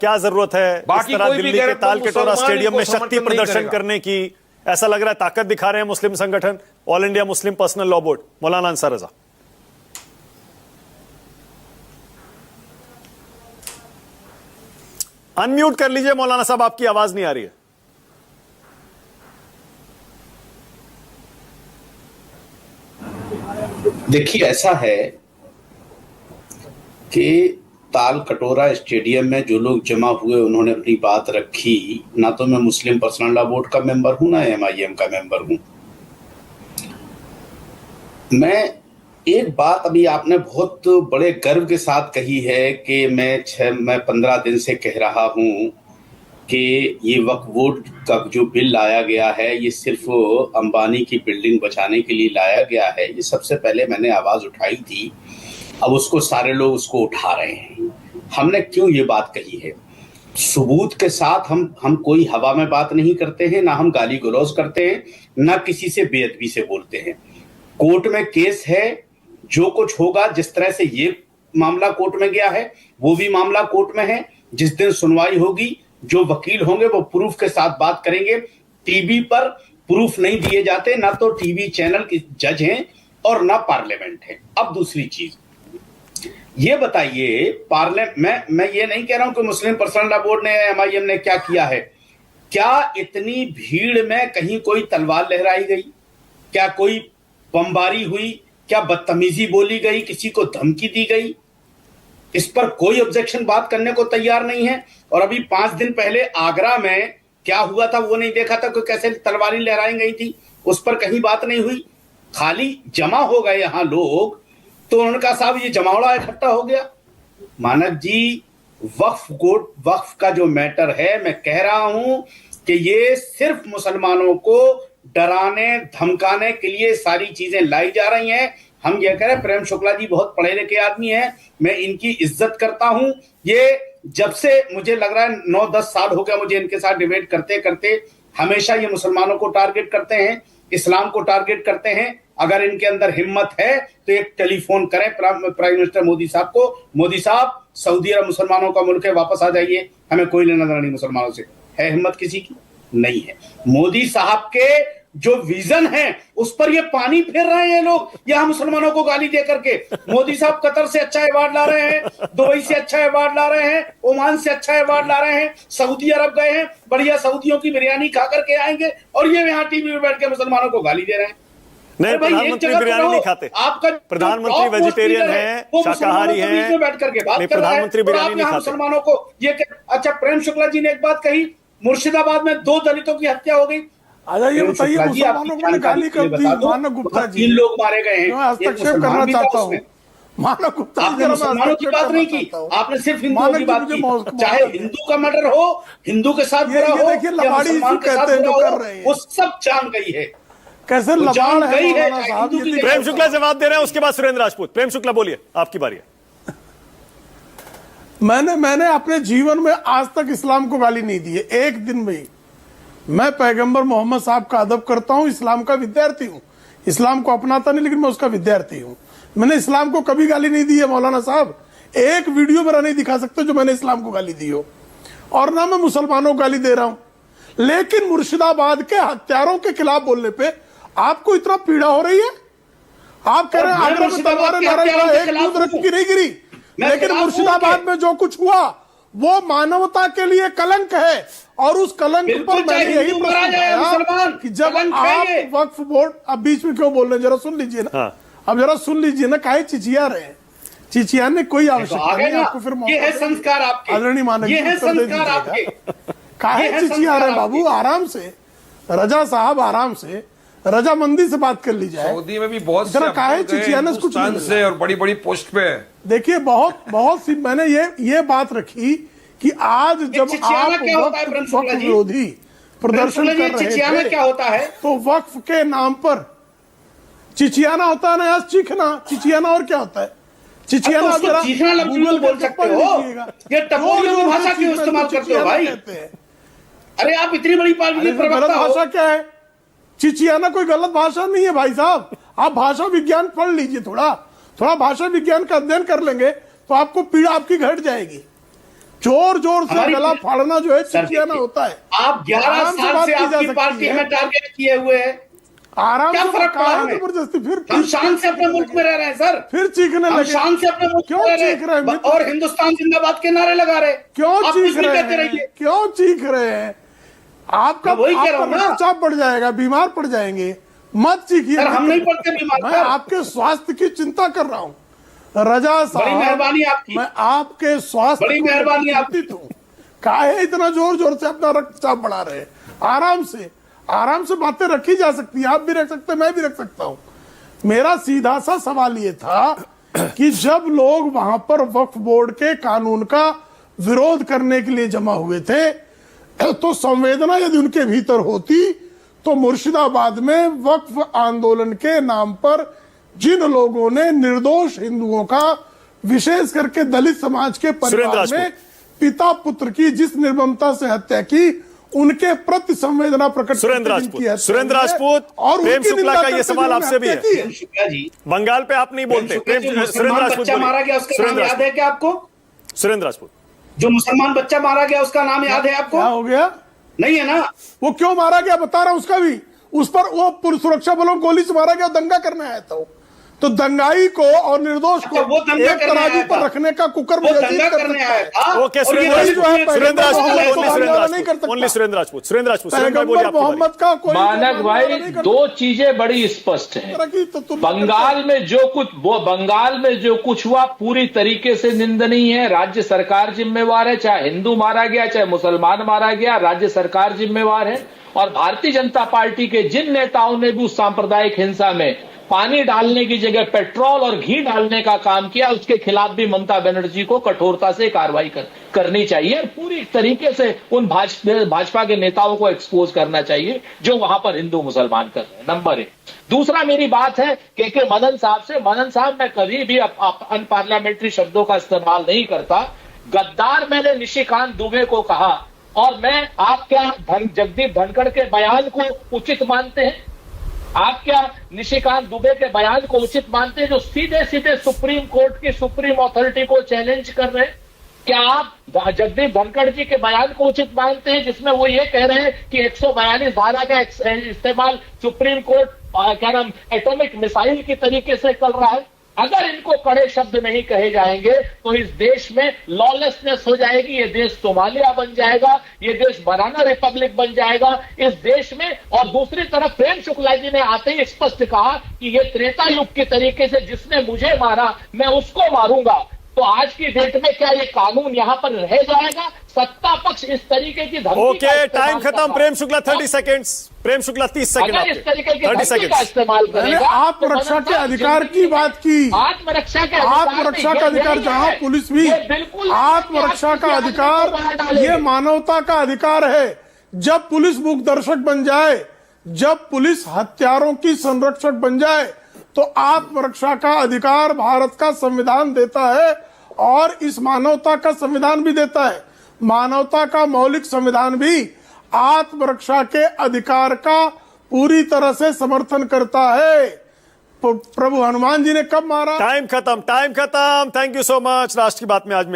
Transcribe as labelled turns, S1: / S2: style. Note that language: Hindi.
S1: क्या जरूरत है इस तरह दिल्ली के तालकटोरा स्टेडियम में शक्ति प्रदर्शन करने की? ऐसा लग रहा है ताकत दिखा रहे हैं मुस्लिम संगठन, all India Muslim personal law board. मौलाना अंसार रजा, अनम्यूट कर लीजिए मौलाना साहब, आपकी आवाज नहीं आ रही है।
S2: देखिए, ऐसा है कि तालकटोरा स्टेडियम में जो लोग जमा हुए उन्होंने अपनी बात रखी। ना तो मैं मुस्लिम पर्सनल लॉ बोर्ड का मेंबर हूं, ना MIM का मेंबर हूं। मैं एक बात अभी आपने बहुत बड़े गर्व के साथ कही है कि मैं 15 दिन से कह रहा हूं कि ये वक्फ बोर्ड का जो बिल लाया गया है ये सिर्फ अंबानी की बिल्डिंग बचाने के लिए लाया गया है। ये सबसे पहले मैंने आवाज उठाई थी, अब उसको सारे लोग उसको उठा रहे हैं। हमने क्यों ये बात कही है? सबूत के साथ हम कोई हवा में बात नहीं करते हैं, ना हम गाली गलौज करते हैं, ना किसी से बेअदबी से बोलते हैं। कोर्ट में केस है, जो कुछ होगा, जिस तरह से ये मामला कोर्ट में गया है वो भी मामला कोर्ट में है। जिस दिन सुनवाई होगी जो वकील होंगे वो प्रूफ के साथ बात करेंगे। टीवी पर प्रूफ नहीं दिए जाते, ना तो टीवी चैनल के जज हैं और ना पार्लियामेंट है। अब दूसरी चीज ये बताइए, मैं ये नहीं कह रहा हूं कि मुस्लिम पर्सनल लॉ बोर्ड ने MIM ने क्या किया है। क्या इतनी भीड़ में कहीं कोई तलवार लहराई गई? क्या कोई बमबारी हुई? क्या बदतमीजी बोली गई? किसी को धमकी दी गई? इस पर कोई ऑब्जेक्शन बात करने को तैयार नहीं है। और अभी 5 दिन पहले आगरा में क्या हुआ था वो नहीं देखा था कि कैसे तलवारें लहराई गई थी, उस पर कहीं बात नहीं हुई। खाली जमा हो गए यहां लोग, तो उन्होंने कहा साहब ये जमावड़ा इकट्ठा हो गया। मानक जी, वक्फ का जो मैटर है, मैं कह रहा हूं कि ये सिर्फ मुसलमानों को डराने धमकाने के लिए सारी चीजें लाई जा रही हैं। हम ये कह रहे हैं, प्रेम शुक्ला जी बहुत पढ़े लिखे आदमी हैं, मैं इनकी इज्जत करता हूं। ये जब से मुझे लग रहा है 9-10 साल हो गया मुझे इनके साथ डिबेट करते करते, हमेशा ये मुसलमानों को टारगेट करते हैं, इस्लाम को टारगेट करते हैं। अगर इनके अंदर हिम्मत है तो एक टेलीफोन करें प्राइम मिनिस्टर मोदी साहब को, मोदी साहब सऊदी अरब मुसलमानों का मुल्क है, वापस आ जाइए, हमें कोई लेना देना नहीं मुसलमानों से। है हिम्मत किसी की? नहीं है। मोदी साहब के जो विजन है उस पर ये पानी फेर रहे हैं लोग यहां मुसलमानों को गाली दे करके। मोदी साहब कतर से अच्छा अवार्ड ला रहे हैं, दुबई से अच्छा अवार्ड ला रहे हैं, ओमान से अच्छा अवार्ड ला रहे हैं, सऊदी अरब गए हैं, बढ़िया सऊदियों की बिरयानी खा करके आएंगे, और ये यहाँ टीवी में बैठ के मुसलमानों को गाली दे रहे हैं।
S1: नहीं, प्रधानमंत्री बिरयानी नहीं खाते,
S2: आपका
S1: प्रधानमंत्री वेजिटेरियन है, शाकाहारी है,
S2: बैठ करके बात कर रहा है,
S1: प्रधानमंत्री बिरयानी नहीं खाते
S2: मुसलमानों को ये। अच्छा, प्रेम शुक्ला जी ने एक बात कही, मुर्शिदाबाद में 2 दलितों की हत्या हो गई।
S3: अच्छा, ये बताइए मुसलमानों को गाली कब दी? मानव गुप्ता जी
S2: 3 लोग मारे गए हैं।
S3: हस्तक्षेप करना चाहता हूँ। मानव गुप्ता
S2: आपने मुसलमानों की बात नहीं की, आपने सिर्फ हिंदुओं की बात की। चाहे हिंदू का मर्डर हो, हिंदू के साथ बुरा हो,
S3: देखिए लबाड़ी कहते हैं जो कर रहे हैं,
S2: वो सब जान गई है।
S3: कैसे लबाड़ है साहब।
S1: प्रेम शुक्ला जवाब दे रहे हैं, उसके बाद सुरेंद्र राजपूत। प्रेम शुक्ला बोलिए, आपकी बारी है।
S3: मैंने अपने जीवन में आज तक इस्लाम को गाली नहीं दी है, एक दिन में ही। मैं पैगंबर मोहम्मद साहब का अदब करता हूं, इस्लाम का विद्यार्थी हूं। इस्लाम को अपनाता नहीं, लेकिन मैं उसका विद्यार्थी हूं। मैंने इस्लाम को कभी गाली नहीं दी है मौलाना साहब। एक वीडियो मेरा नहीं दिखा सकते जो मैंने इस्लाम को गाली दी हो, और ना मैं मुसलमानों को गाली दे रहा हूं। लेकिन मुर्शिदाबाद के हत्यारों के खिलाफ बोलने पे आपको इतना पीड़ा हो रही है। आप कह रहे हैं आगरा में तलवारें लहराई, एक दूध रख की नहीं गिरी, लेकिन मुर्शिदाबाद में जो कुछ हुआ वो मानवता के लिए कलंक है। और उस कलंक पर मैंने यही प्रश्न उठाया कि जब आप वक्फ बोर्ड, अब बीच में क्यों बोल रहे हैं, जरा सुन लीजिए ना। अब जरा सुन लीजिए ना, काहे चिचिया रहे हैं? चिचियाने कोई आवश्यकता नहीं, आपको फिर
S2: ये है संस्कार आपके,
S3: आदरणीय मानक जी,
S2: ये है संस्कार आपके।
S3: काहे चिचिया रहे बाबू? आराम से, रजा साहब आराम से, रजामंदी से बात कर ली जाए।
S4: सऊदी में भी बहुत
S3: काहे चिचियाने कुछ
S4: से और बड़ी बड़ी पोस्ट पे।
S3: देखिए बहुत सी मैंने ये बात रखी कि आज जब आप वक्फ विरोधी प्रदर्शन कर रहे थे,
S2: क्या होता है
S3: तो वक्फ के नाम पर चिचियाना होता है ना, आज चीखना। चिचियाना और क्या होता है? चिचियाना जरा
S2: गूगल बोल सकते हो, ये टपोरियों भाषा क्यों इस्तेमाल करते हो भाई? अरे आप इतनी बड़ी पार्टी
S3: गलत भाषा क्या है? चिचियाना कोई गलत भाषा नहीं है भाई साहब। आप भाषा विज्ञान पढ़ लीजिए, थोड़ा भाषा विज्ञान का अध्ययन कर लेंगे तो आपको पीड़ा आपकी घट जाएगी। जोर जोर से
S2: हमारी-
S3: गला फाड़ना जो है
S2: सर,
S3: चिचियाना होता है।
S2: आप 11
S3: आराम से
S2: साल
S3: बात
S2: से
S3: की जा
S2: आपकी
S3: सकती
S2: पार्टी
S3: है।
S2: हमें टारगेट किए हुए है।
S3: आराम
S2: क्या
S3: से
S2: फर्क पड़ा
S3: कहा
S2: हमें?
S3: जबरदस्ती
S2: हम शान से अपने मुल्क में रह रहे हैं सर।
S3: फिर चीखने
S2: हम
S3: लगे।
S2: शान से अपने मुल्क
S3: क्यों
S2: में रह
S3: चीख रहे हैं
S2: रहे
S3: मित्र?
S2: और हिंदुस्तान जिंदाबाद के नारे लगा रहे।
S3: क्यों
S2: आप
S3: चीख
S2: कुछ भी
S3: रहे
S2: कहते
S3: हैं?
S2: रहिए।
S3: क्यों चीख रहे हैं? आपका
S2: मैं वही कह रहा
S3: आपका
S2: हूं ना।
S3: रक्तचाप बढ़ जाएगा, बीमार पड़ जाएंगे, मत चीखिए।
S2: सर, हम नहीं पड़ते बीमार
S3: मैं
S2: सर।
S3: आपके स्वास्थ्य की चिंता कर रहा हूं रजा साहब।
S2: बड़ी मेहरबानी आपकी।
S3: मैं आपके स्वास्थ्य
S2: बड़ी
S3: को
S2: मेहरबानी
S3: लेकर
S2: आपकी।
S3: चिंतित हूं। काहे इतना जोर जोर से अपना रक्तचाप बढ़ा रहे हैं? आराम से बातें रखी जा सकती है, आप भी रख सकते हैं, मैं भी रख सकता हूं। मेरा सीधा सा सवाल ये था कि जब लोग वहां पर वक्फ बोर्ड के कानून का विरोध करने के लिए जमा हुए थे, तो संवेदना यदि उनके भीतर होती तो मुर्शिदाबाद में वक्फ आंदोलन के नाम पर जिन लोगों ने निर्दोष हिंदुओं का, विशेष करके दलित समाज के
S1: सुरेंद्र
S3: परिवार
S1: राजपूत।
S3: में पिता पुत्र की जिस निर्ममता से हत्या की, उनके प्रति संवेदना प्रकट
S1: सुरेंद्र
S3: करके जिनकी हत्या
S1: सुरेंद्र
S3: हुई है,
S1: राजपूत,
S3: और
S1: प्रेम
S3: उनकी
S1: शुक्ला
S3: निंदा
S1: का ये
S3: करते
S1: सवाल
S3: जिन्होंने
S1: आपसे भी
S3: हत्या
S1: है।
S3: की है।
S2: शुक्ला जी,
S1: बंगाल पे आप नहीं बोलते।
S2: शुक्ला जी,
S1: सुरेंद्र
S2: मुसलमान
S1: राजपूत
S2: बच्चा मारा गया उसका नाम
S1: सुरेंद्र
S2: याद है क्या आपको?
S1: सुरेंद्र राजपूत,
S2: जो मुसलमान बच्चा मारा गया उसका नाम याद है आपको?
S3: क्या हो गया?
S2: नहीं है ना?
S3: वो क्यों मारा गया बता रहा हूं उसका भी। उस पर वो सुरक्षा बलों को गोली से मारा गया, दंगा करने आया था वो। तो दंगाई को और निर्दोष को
S2: अच्छा, वो दंगा
S3: एक
S2: करने
S3: तराजू
S2: आया
S3: पर
S2: था।
S3: रखने का कुकर
S2: वो
S3: मुयस्सर
S2: दंगा
S3: कर
S2: करने
S3: सकता
S2: आया
S3: है।
S2: था।
S1: ओके
S2: और ये
S1: सुरेंद्र
S2: वही जो है
S1: राजपूत, सुरेंद्र राजपूत,
S3: पैगंबर
S1: ओनली सुरेंद्र
S3: मोहम्मद नहीं कर
S1: राजपूत,
S3: सकता।
S1: ओनली सुरेंद्र राजपूत, सुरेंद्र राजपूत, सुरेंद्र भाई बोलिए,
S3: पैगंबर
S1: आपकी बारी।
S3: मोहम्मद का कोई
S5: मानक भाई,
S3: नहीं कर
S5: दो चीजें बड़ी स्पष्ट हैं।
S3: सकता। तो तुम
S5: बंगाल में जो कुछ हुआ पूरी तरीके से निंदनीय है। राज्य सरकार जिम्मेवार है, चाहे हिंदू मारा गया चाहे मुसलमान मारा गया, राज्य सरकार जिम्मेवार है। और भारतीय जनता पार्टी के जिन नेताओं ने भी उस सांप्रदायिक हिंसा में पानी डालने की जगह पेट्रोल और घी डालने का काम किया, उसके खिलाफ भी ममता बनर्जी को कठोरता से कार्रवाई करनी चाहिए। पूरी तरीके से उन भाजपा के नेताओं को एक्सपोज करना चाहिए जो वहां पर हिंदू मुसलमान कर रहे हैं। नंबर 1। दूसरा मेरी बात है के मदन साहब से। मदन साहब, मैं कभी भी अनपार्लियामेंट्री शब्दों का इस्तेमाल नहीं करता। गद्दार मैंने निशिकांत दुबे को कहा, और मैं आप क्या जगदीप धनखड़ के बयान को उचित मानते हैं? आप क्या निशिकांत दुबे के बयान को उचित मानते हैं, जो सीधे सीधे सुप्रीम कोर्ट की सुप्रीम अथॉरिटी को चैलेंज कर रहे हैं? क्या आप जगदीप धनखड़ जी के बयान को उचित मानते हैं, जिसमें वो ये कह रहे हैं कि 142 धारा का इस्तेमाल सुप्रीम कोर्ट एटॉमिक मिसाइल की तरीके से कर रहा है? अगर इनको कड़े शब्द नहीं कहे जाएंगे तो इस देश में लॉलेसनेस हो जाएगी, ये देश सोमालिया बन जाएगा, ये देश बनाना रिपब्लिक बन जाएगा इस देश में। और दूसरी तरफ प्रेम शुक्ला जी ने आते ही स्पष्ट कहा कि ये त्रेता युग के तरीके से जिसने मुझे मारा मैं उसको मारूंगा। तो आज की डेट में क्या ये कानून यहां पर रह जाएगा? सत्ता पक्ष इस तरीके की धमकी
S1: ओके, टाइम खत्म। प्रेम शुक्ला 30 सेकेंड्स। प्रेम शुक्ला 30 सेकंड
S5: अगर इस तरीके की
S1: 30
S5: धमकी का
S1: सेकंड।
S5: इस्तेमाल
S3: मैंने
S5: करेगा,
S3: आत्मरक्षा के अधिकार की बात की।
S5: आत्मरक्षा के
S3: आत्मरक्षा का अधिकार, जहां पुलिस भी आत्मरक्षा का अधिकार, ये मानवता का अधिकार है। जब पुलिस मूक दर्शक बन जाए, जब पुलिस हत्यारों की संरक्षक बन जाए, तो आत्मरक्षा का अधिकार भारत का संविधान देता है, और इस मानवता का संविधान भी देता है। मानवता का मौलिक संविधान भी आत्मरक्षा के अधिकार का पूरी तरह से समर्थन करता है। प्रभु हनुमान जी ने कब मारा?
S1: टाइम खत्म, टाइम खत्म। Thank you so much. राष्ट्र की बात में आज